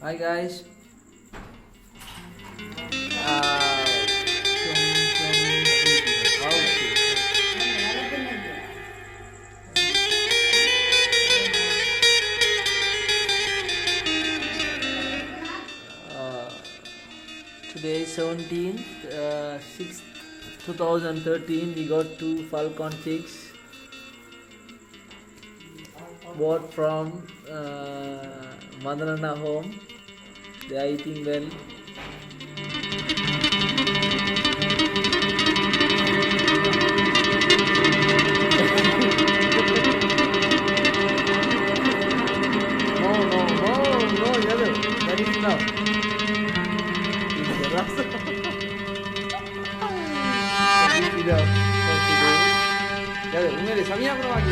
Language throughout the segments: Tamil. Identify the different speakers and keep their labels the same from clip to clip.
Speaker 1: Hi guys. Uh, Today is 17th, 6th, 2013. We got two Falcon chicks bought from Madanana home. They are eating well. No, yellow. That is enough. உண்மையிலே சமயாபுரமாக்கி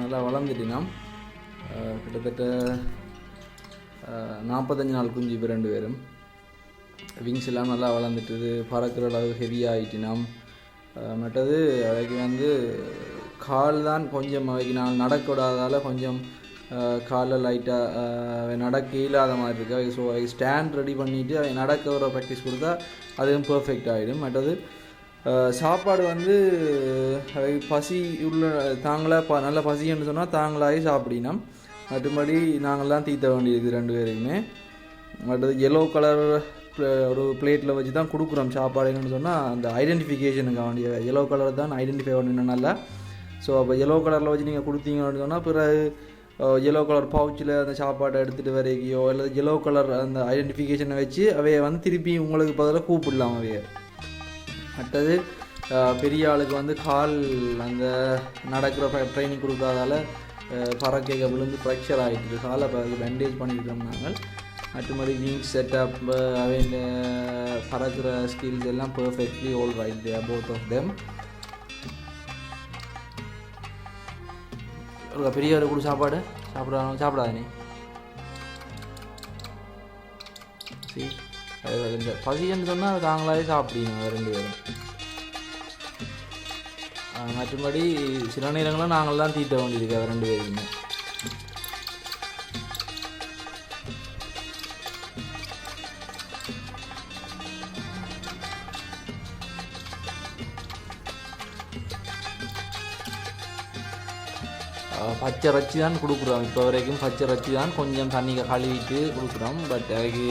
Speaker 1: நல்லா வளர்ந்துட்டினா கிட்டத்தட்ட 45 நாள் குஞ்சு இப்போ 2 பேரும். விங்ஸ் எல்லாம் நல்லா வளர்ந்துட்டுது, பறக்கிற அளவு ஹெவியாக ஆகிட்டினாம். மற்றது அவைக்கு கால் தான் கொஞ்சம் அவைக்கு நான் நடக்கூடாதால் கொஞ்சம் காலில் லைட்டாக நடக்க இல்லாத மாதிரி இருக்குது. ஸோ அவை ஸ்டாண்ட் ரெடி பண்ணிவிட்டு அவை நடக்க ஒரு ப்ராக்டிஸ் கொடுத்தா அதுவும் பர்ஃபெக்ட் ஆகிடும். மற்றது சாப்பாடு அவை பசி உள்ள தாங்களாக நல்ல பசின்னு சொன்னால் தாங்களாகி சாப்பிடினோம். மற்றபடி நாங்கள்லாம் தீத்த வேண்டியது 2 பேருக்குமே. மற்றது எல்லோ கலர் ஒரு பிளேட்டில் வச்சு தான் கொடுக்குறோம் சாப்பாடு. என்னென்னு சொன்னால் அந்த ஐடென்டிஃபிகேஷனுக்கு வேண்டிய எல்லோ கலர் தான் ஐடென்டிஃபை பண்ணணும் நல்லா. ஸோ அப்போ எல்லோ கலரில் வச்சு நீங்கள் கொடுத்தீங்கன்னு சொன்னால் பிறகு எல்லோ கலர் பவுச்சில் அந்த சாப்பாட்டை எடுத்துகிட்டு வரைக்கியோ இல்லை எல்லோ கலர் அந்த ஐடென்டிஃபிகேஷனை வச்சு அவையை திருப்பி உங்களுக்கு பதிலாக கூப்பிடலாம். அவையை அடுத்தது பெரிய ஆளுக்கு கால் அந்த நடக்கிற ட்ரைனிங் கொடுக்காதால பறக்கைக விழுந்து ஃப்ராக்சர் ஆகிட்டு காலை பேண்டேஜ் பண்ணியிருக்கோம் நாங்கள். மற்றபடி விங்ஸ் செட்டப் அவங்க பறக்கிற ஸ்கில்ஸ் எல்லாம் perfectly all right there both of them. பெரிய ஆள் கூட சாப்பாடு சாப்பிடாத நீ சரி. இந்த பசின்னு சொன்னால் தாங்களாவே சாப்பிடுங்க 2 பேரும். மற்றபடி சில நேரங்களும் நாங்கள் தான் தீட்ட வேண்டியிருக்கோம் 2 பேருக்குமே. பச்சை இறைச்சி தான் கொடுக்குறோம் இப்போ வரைக்கும். பச்சை இறைச்சி தான் கொஞ்சம் தண்ணியை கழுவிட்டு கொடுக்குறோம். பட் அதுக்கு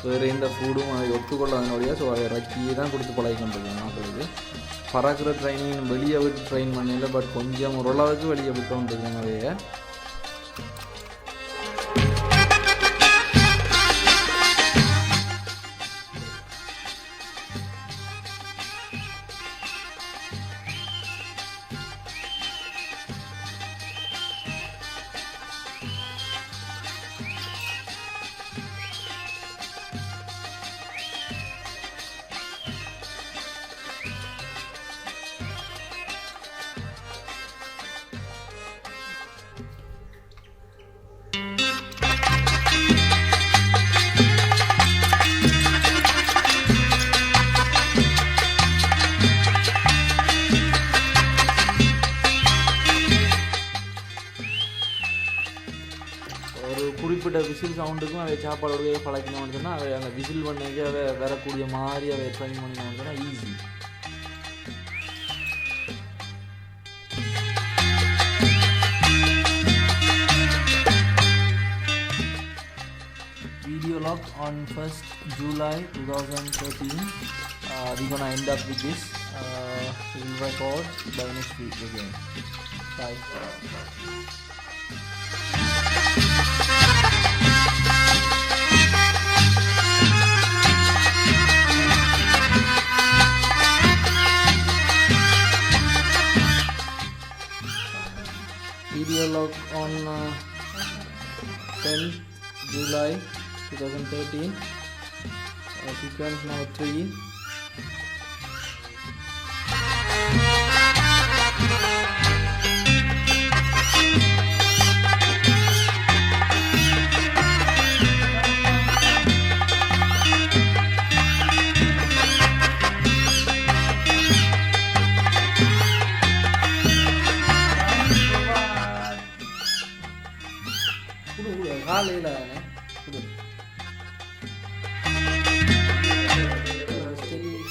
Speaker 1: வேறு எந்த ஃபுட்டும் அதை ஒத்துக்கொள்ளாதனுடைய ஸோ அதை இறைச்சியை தான் கொடுத்து பழகிக்கொண்டிருக்கோம் மக்களுக்கு. பறக்கிற ட்ரைனிங் வெளியே விட்டு ட்ரெயின் பண்ணல, பட் கொஞ்சம் ஓரளவுக்கு வெளியே விட்டோன்றிருக்கோம் அதைய. குறிப்பிட்ட விசில் சவுண்டுக்கும் அவை சாப்பாடு பழக்கணும்னு சொன்னால் அவை அந்த விசில் பண்ணி அவை வரக்கூடிய மாதிரி அவை ட்ரைன் பண்ணிக்கணும்னு சொன்னால் easy. Video log on 1st July 2013. We're gonna end up with this. We'll record by next week again. Bye. Video log on 10th July 2013. Sequence number 3.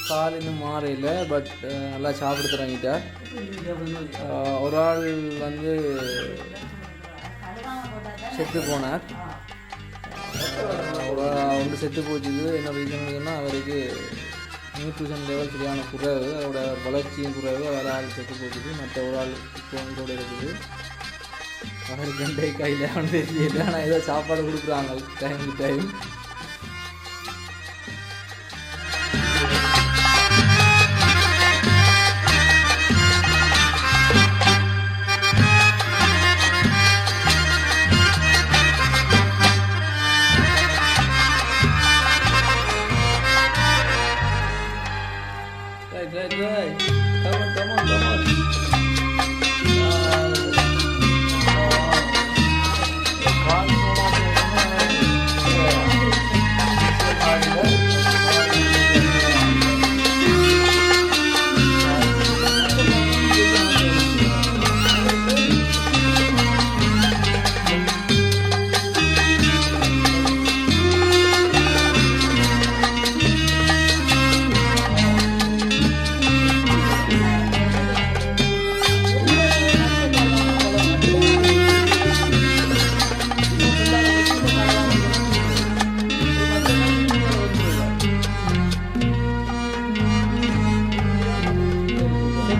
Speaker 1: கால் இன்னும் மாறையில், பட் நல்லா சாப்பிட்டு தொடங்கிட்டார். ஒரு ஆள் வந்து செத்து போனார், ஒன்று செத்து போச்சுது. என்ன ரீசன் அவருக்கு நியூட்ரிஷன் லெவல் சரியான குறைவு, அவரோட வளர்ச்சியும் குறைவு, வேறு ஆள் செத்து போச்சுது. மற்ற ஒரு ஆள் இப்போ கூட இருக்குது. அவருக்கு 2 கையில் வந்து தெரியல, ஆனால் ஏதோ சாப்பாடு கொடுக்குறாங்க time time. Right. Come on.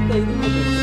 Speaker 1: Thank you.